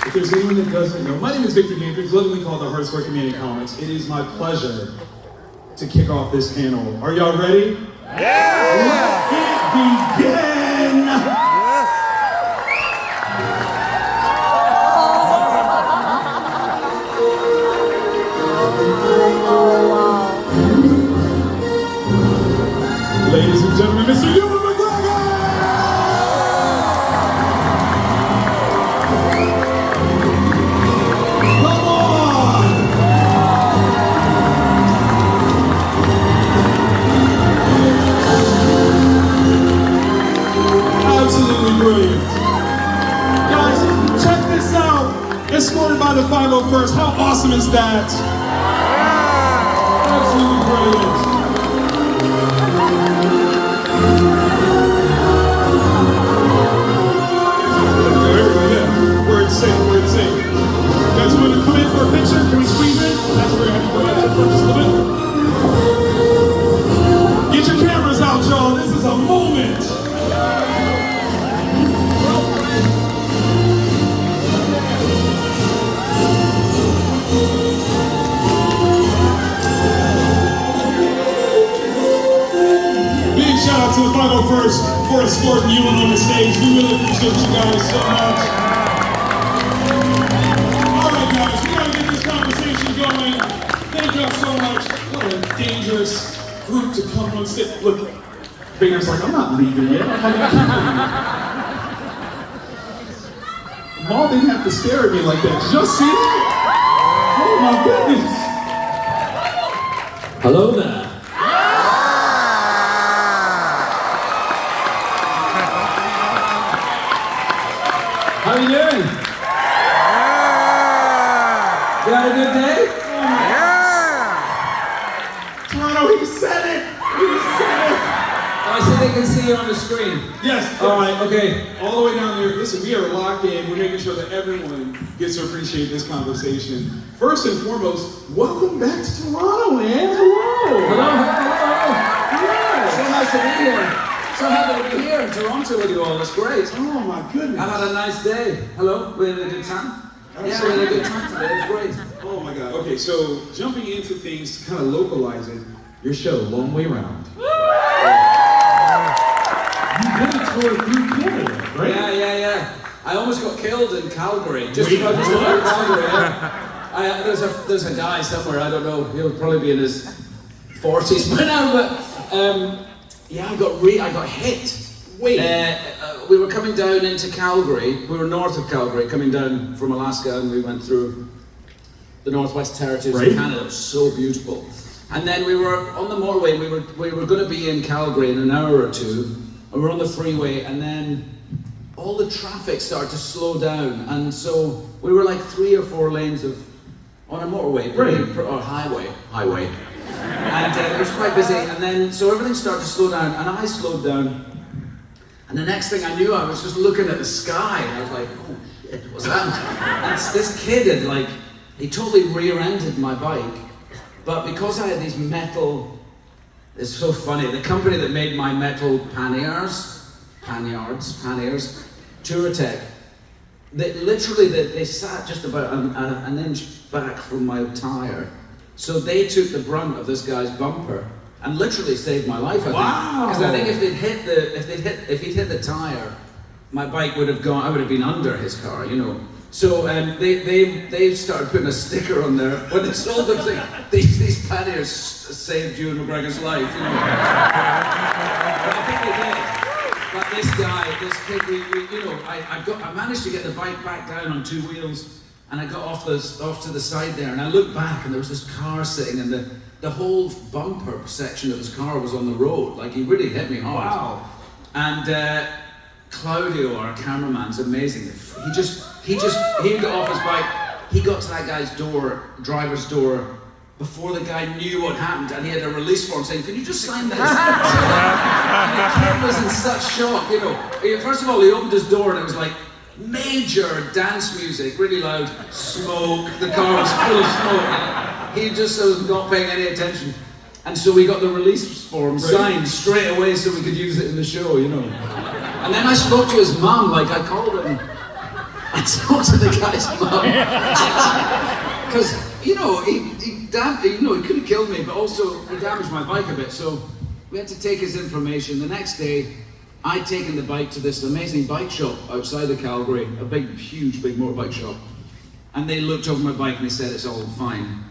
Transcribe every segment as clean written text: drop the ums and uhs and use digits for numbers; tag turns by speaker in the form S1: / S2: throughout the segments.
S1: If there's anyone that doesn't know, my name is Victor Gantry, lovingly called the Hardcore Community Comics. It is my pleasure to kick off this panel. Are y'all ready?
S2: Yeah!
S1: Let it begin!
S2: Yes!
S1: Ladies and gentlemen, Mr. Ewan McGregor! Come on! Absolutely brilliant. Guys, check this out. Escorted by the 501st. How awesome is that? Absolutely brilliant. Word sync. Guys, want to come in for a picture? Can we squeeze in? That's where I have to go out to first a little bit. Get your cameras out, y'all. This is a moment. Big shout out to the 501st for escorting Ewan on the stage. We really appreciate you guys so much. Alright guys, we gotta get this conversation going. Thank y'all so much. What a dangerous group to come on stage. Look, Vader's like, I'm not leaving yet. I'm like, Maul didn't have to stare at me like that. Did y'all see that? Oh my goodness.
S3: Hello there. How are you doing? You had a good day?
S1: Toronto, he said it! He said it!
S3: Oh, I see they can see you on the screen.
S1: Yes.
S3: Alright, okay.
S1: All the way down there. Listen, we are locked in. We're making sure that everyone gets to appreciate this conversation. First and foremost, welcome back to Toronto, man. Hello.
S3: Hello.
S1: Yes.
S3: So nice to be here. So happy to be here in Toronto with you all. It's great.
S1: Oh my goodness.
S3: I've had a nice day. Hello, we had a good time? Yeah, we had a good time today. It's great.
S1: Oh my God. Okay, so jumping into things to kind of localize it, your show, Long Way Round. You did a tour through Canada, right?
S3: Yeah. I almost got killed in Calgary. Just about Calgary. Yeah. There's a guy somewhere, I don't know, he'll probably be in his 40s by now, but yeah, I got hit.
S1: Wait.
S3: We were coming down into Calgary. We were north of Calgary, coming down from Alaska, and we went through the Northwest Territories of Canada. It was so beautiful. And then we were on the motorway. We were going to be in Calgary in an hour or two. And we were on the freeway, and then all the traffic started to slow down, and so we were like 3 or 4 lanes on a motorway, or highway. And it was quite busy, and then so everything started to slow down, and I slowed down. And the next thing I knew, I was just looking at the sky, and I was like, oh shit, what's that? And this kid had he totally rear-ended my bike, but because I had these metal, it's so funny, the company that made my metal panniers, Touratech, they sat just about an inch back from my tire. So they took the brunt of this guy's bumper and literally saved my life, I think.
S1: Wow!
S3: Because I think if he'd hit the tire, my bike would have gone, I would have been under his car, you know. So they started putting a sticker on there when they sold them saying, these panniers saved Ewan McGregor's life, you know. But I think they did. But this kid, I managed to get the bike back down on 2 wheels, and I got off to the side there, and I looked back, and there was this car sitting, and the whole bumper section of his car was on the road. Like, he really hit me hard.
S1: Wow.
S3: And Claudio, our cameraman's amazing. He got off his bike, he got to that guy's driver's door, before the guy knew what happened, and he had a release form saying, "Can you just sign this?" And the kid was in such shock, you know. First of all, he opened his door and it was like major dance music, really loud, smoke, the car was full of smoke. He just was not paying any attention. And so we got the release form signed straight away so we could use it in the show, you know. And then I spoke to his mum, like I called him. I spoke to the guy's mum. Because, you know, he could have killed me, but also he damaged my bike a bit. So we had to take his information. The next day, I'd taken the bike to this amazing bike shop outside of Calgary, a huge motorbike shop. And they looked over my bike and they said it's all fine.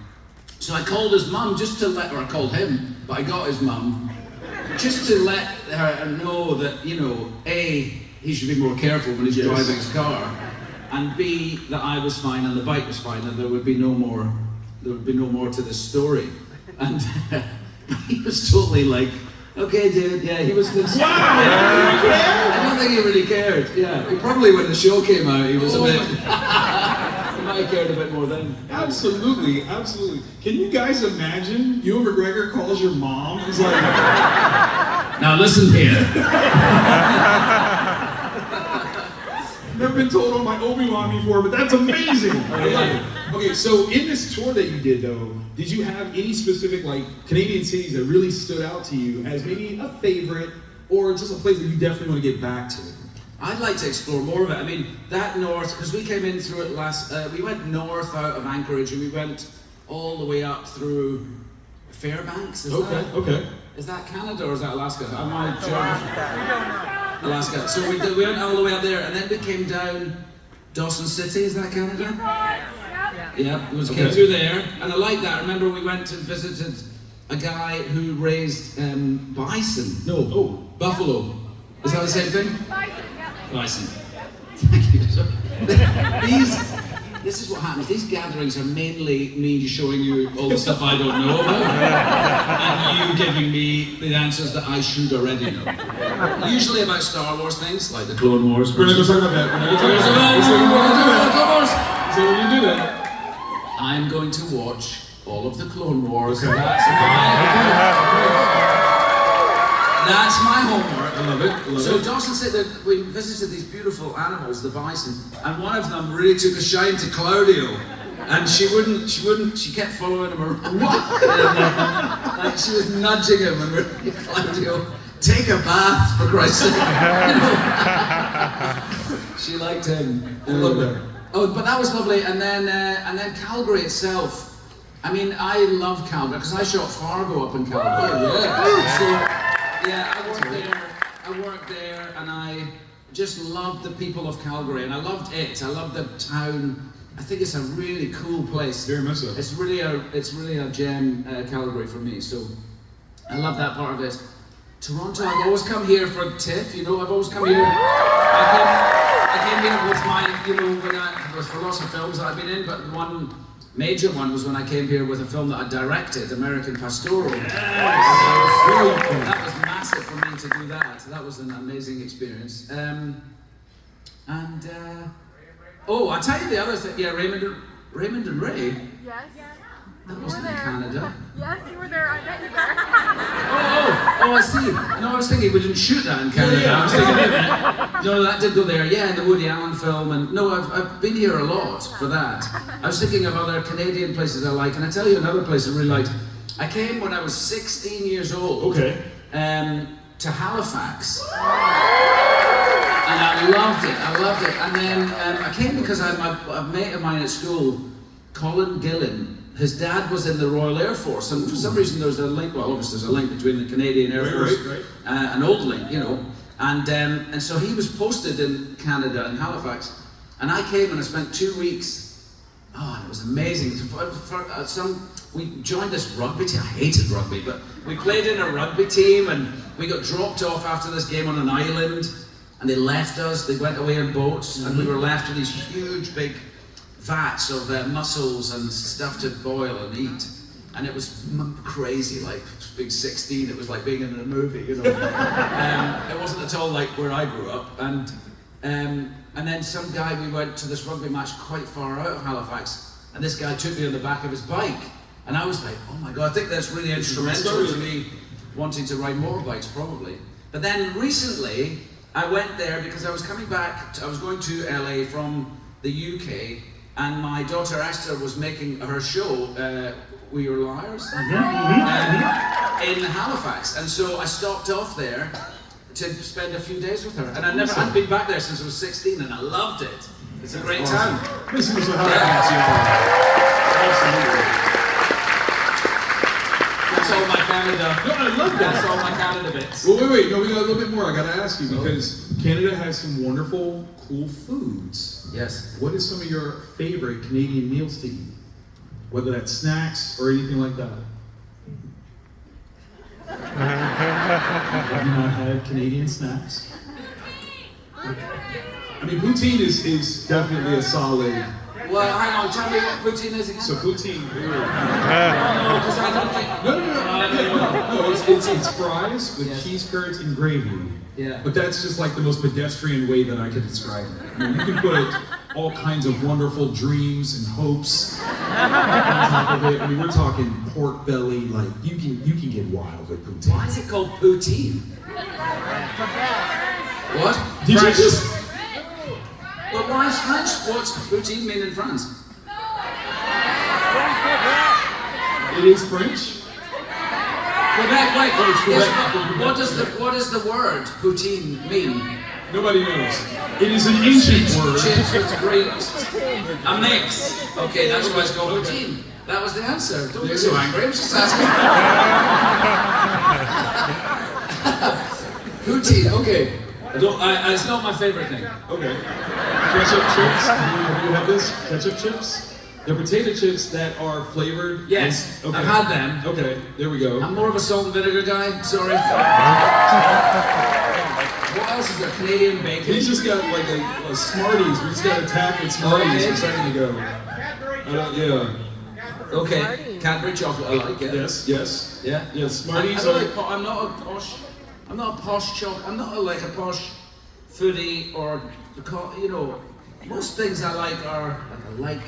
S3: So I called his mum just to let her, I called him, but I got his mum, just to let her know that, you know, A, he should be more careful when he's driving his car, and B, that I was fine and the bike was fine and there would be no more to this story. And he was totally like, okay, dude, yeah, he was... Wow! I don't think he really cared, yeah. Probably when the show came out, he was a bit... I cared a bit more then.
S1: Absolutely, absolutely. Can you guys imagine Ewan McGregor calls your mom? He's like,
S3: now listen here.
S1: Never been told on my Obi-Wan before, but that's amazing. I love it. Okay, so in this tour that you did though, did you have any specific like Canadian cities that really stood out to you as maybe a favorite or just a place that you definitely want to get back to?
S3: I'd like to explore more of it. I mean, that north, because we came in through it we went north out of Anchorage and we went all the way up through Fairbanks. Is that Canada or is that Alaska? Am I Alaska. So we went all the way up there and then we came down Dawson City, is that Canada? Yeah, we came through there and I like that. I remember we went and visited a guy who raised bison. Buffalo. Is that the same thing? Bison. Thank you. So, this is what happens. These gatherings are mainly me showing you all the stuff I don't know about, and you giving me the answers that I should already know. Usually about Star Wars things, like the Clone Wars.
S1: We're not going to talk about that. We're not going to talk about that. So when you do that,
S3: I'm going to watch all of the Clone Wars.
S1: Okay.
S3: That's my homework.
S1: I love it.
S3: So Dawson said that we visited these beautiful animals, the bison, and one of them really took a shine to Claudio, and she kept following him around. Like she was nudging him, and Claudio, take a bath for Christ's sake. She liked him.
S1: I love that.
S3: Oh, but that was lovely, and then Calgary itself. I mean, I love Calgary because I shot Fargo up in Calgary.
S1: Oh, yeah.
S3: So, yeah, I worked there, and I just loved the people of Calgary, and I loved it. I loved the town. I think it's a really cool place.
S1: Very much so.
S3: It's really a gem, Calgary for me. So I love that part of it. Toronto, I've always come here for TIFF. You know, I've always come here. I came here with my, for lots of films that I've been in, but one major one was when I came here with a film that I directed, American Pastoral. Yes. That was massive for me to do that. So that was an amazing experience. I'll tell you the other thing. Yeah, Raymond and Ray.
S4: Yes.
S3: That wasn't in Canada.
S4: Yes, you were there. I met you there.
S3: Oh, I see. No, I was thinking we didn't shoot that in Canada. I was thinking, no, that did go there. Yeah, in the Woody Allen film. And no, I've been here a lot for that. I was thinking of other Canadian places I like, and I tell you another place I really liked. I came when I was 16 years old.
S1: Okay.
S3: To Halifax. And I loved it. And then I came because a mate of mine at school, Colin Gillen, his dad was in the Royal Air Force, and for some reason there's a link. Well, obviously there's a link between the Canadian Air Force, an old link, you know. And so he was posted in Canada in Halifax, and I came and I spent 2 weeks. Oh, and it was amazing. We joined this rugby team. I hated rugby, but we played in a rugby team, and we got dropped off after this game on an island, and they left us. They went away in boats, and we were left with these huge, big vats of mussels and stuff to boil and eat, and it was crazy. Like being 16, it was like being in a movie, you know. It wasn't at all like where I grew up. And then some guy, we went to this rugby match quite far out of Halifax, and this guy took me on the back of his bike, and I was like, oh my god, I think that's really instrumental to me wanting to ride motorbikes, probably. But then recently, I went there because I was coming back. I was going to LA from the UK. And my daughter Esther was making her show, We Were Liars, in Halifax. And so I stopped off there to spend a few days with her. And I'd been back there since I was 16, and I loved it. It's a great town.
S1: Listen to how Absolutely.
S3: That's all my Canada.
S1: No, I love that.
S3: That's all my Canada bits.
S1: Well, wait. No, we got a little bit more. I gotta ask you because Canada has some wonderful, cool foods.
S3: Yes.
S1: What is some of your favorite Canadian meals to eat? Whether that's snacks or anything like that. Have you not had Canadian snacks? I mean, poutine is definitely a solid.
S3: Well, hang on, tell me what poutine is again.
S1: So poutine.
S3: No, because I don't think.
S1: No. It's fries with cheese curds and gravy.
S3: Yeah.
S1: But that's just like the most pedestrian way that I could describe it. I mean, you can put all kinds of wonderful dreams and hopes on top of it. I mean, we're talking pork belly. Like you can get wild with poutine.
S3: Why is it called poutine? What?
S1: Did you just?
S3: But why is French? What's poutine mean in France?
S1: It is French.
S3: Quebec, wait.
S1: Quebec.
S3: What does the word poutine mean?
S1: Nobody knows. It is an ancient word.
S3: Chips with greens. A mix. Okay, that's why it's called poutine. That was the answer. Don't be so angry. I was just asking. Poutine. Okay. It's not my favorite thing.
S1: Okay. Ketchup chips. Have you had this? Ketchup chips? They're potato chips that are flavored.
S3: Yes,
S1: Okay.
S3: I've had them.
S1: Okay, there we go.
S3: I'm more of a salt and vinegar guy. Sorry. What else is there? Canadian bacon.
S1: We just got like a Smarties. We just got attacked with Smarties a second ago. Yeah.
S3: Okay. Cadbury chocolate. I like it.
S1: Yes.
S3: Yeah.
S1: Yes. Smarties
S3: I'm
S1: are.
S3: not a posh. I'm not a posh chocolate. I'm not like a posh foodie or most things I like are like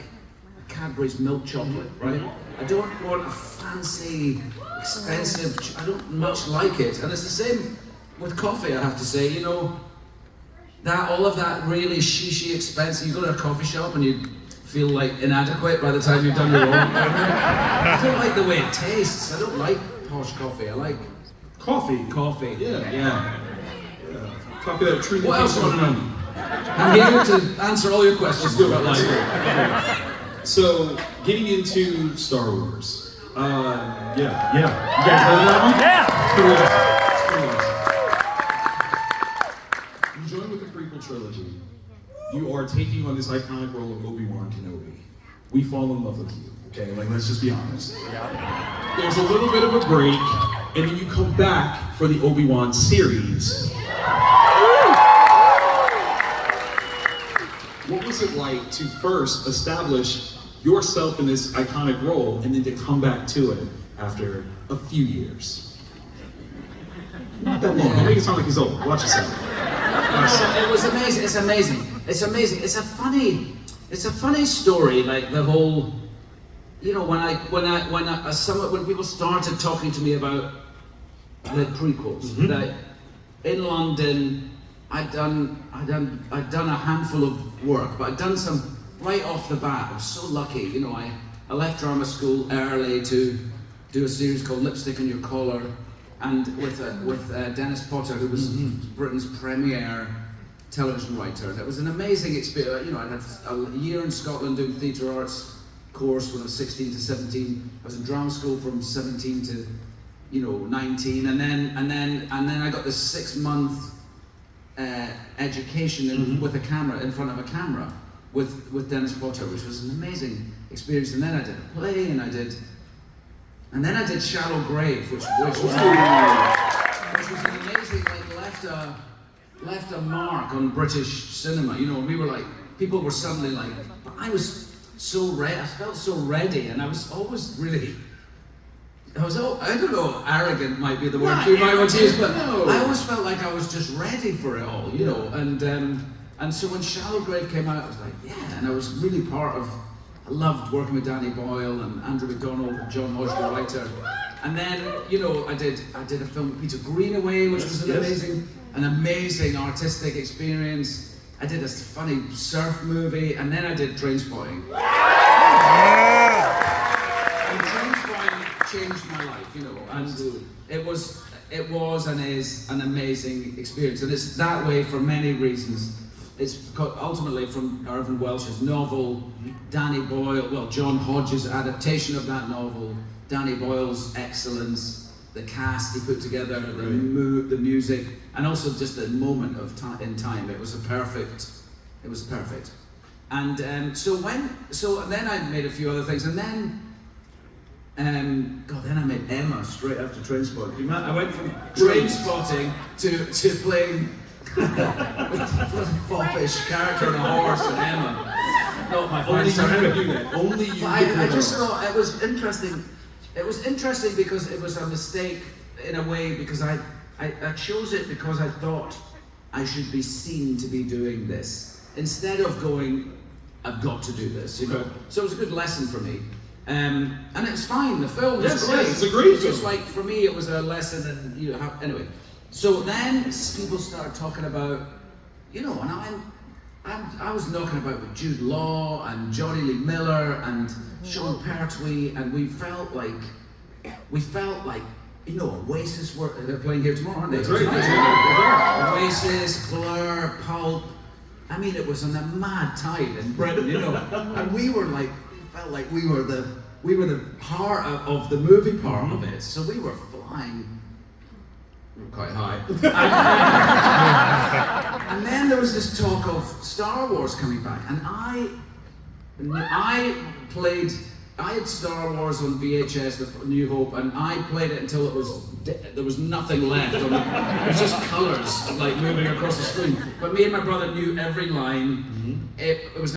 S3: Cadbury's milk chocolate, right? I don't want a fancy, expensive. I don't much like it, and it's the same with coffee. I have to say, that all of that really shishy, expensive. You go to a coffee shop and you feel like inadequate by the time you've done your own. I don't like the way it tastes. I don't like posh coffee. I like
S1: Coffee.
S3: Yeah.
S1: Coffee that truly
S3: What else
S1: tastes
S3: do you
S1: like
S3: want to
S1: money.
S3: I'm here to answer all your questions about life.
S1: So, getting into Star Wars. Yeah. You guys heard that one?
S2: Yeah.
S1: You join with the prequel trilogy. You are taking on this iconic role of Obi-Wan Kenobi. We fall in love with you, okay? Like, let's just be honest. There's a little bit of a break, and then you come back for the Obi-Wan series. What was it like to first establish yourself in this iconic role and then to come back to it after a few years? Not that long. Don't make it sound like he's old. Watch yourself.
S3: It was amazing. It's amazing. It's a funny story. Like the whole, when people started talking to me about the prequels, that in London. I'd done a handful of work, but I'd done some right off the bat. I was so lucky, I left drama school early to do a series called Lipstick on Your Collar, and with Dennis Potter, who was Britain's premier television writer. That was an amazing experience. I had a year in Scotland doing theatre arts course when I was 16 to 17. I was in drama school from 17 to 19, and then I got this 6-month education with a camera in front of a camera with Dennis Potter, which was an amazing experience. And then I did a play, and then I did Shallow Grave, which was an amazing, left a mark on British cinema. We were like, people were suddenly like, but I was so ready. I felt so ready, and I was always really. I don't know, arrogant might be the word you might want to use, but I always felt like I was just ready for it all, and so when Shallow Grave came out, I was like, yeah, and I was really I loved working with Danny Boyle and Andrew McDonald and John Hodge, the writer, and then, I did a film with Peter Greenaway, which was an amazing artistic experience. I did a funny surf movie, and then I did Trainspotting. And Trainspotting changed my life, and it was and is an amazing experience, and it's that way for many reasons ultimately from Irvin Welsh's novel, Danny Boyle, well, John Hodges' adaptation of that novel, Danny Boyle's excellence, the cast he put together, the music, and also just the moment of in time. It was perfect. And so then I made a few other things, and then then I met Emma straight after Trainspotting. I went from Trainspotting to playing a foppish character on a horse and Emma. Not my
S1: Only
S3: first
S1: you
S3: time.
S1: could do that. Only you.
S3: I just thought it was interesting. It was interesting because it was a mistake in a way, because I chose it because I thought I should be seen to be doing this instead of going, I've got to do this, you know.
S1: Okay.
S3: So it was a good lesson for me. And it was fine. The film was great.
S1: Yes, it's a great
S3: Just
S1: film.
S3: like for me, it was a lesson, and anyway. So then people started talking about, and I was knocking about with Jude Law and Johnny Lee Miller and Sean Pertwee, and we felt like Oasis they're playing here tomorrow, aren't they?
S1: That's right.
S3: Oasis, Blur, Pulp. I mean, it was on a mad tide in Britain, and we felt like we were the heart of the movie part of it. So we were flying quite high. And then there was this talk of Star Wars coming back, and I had Star Wars on VHS, The New Hope, and I played it until there was nothing left. It was just colours like moving across the screen. But me and my brother knew every line. It was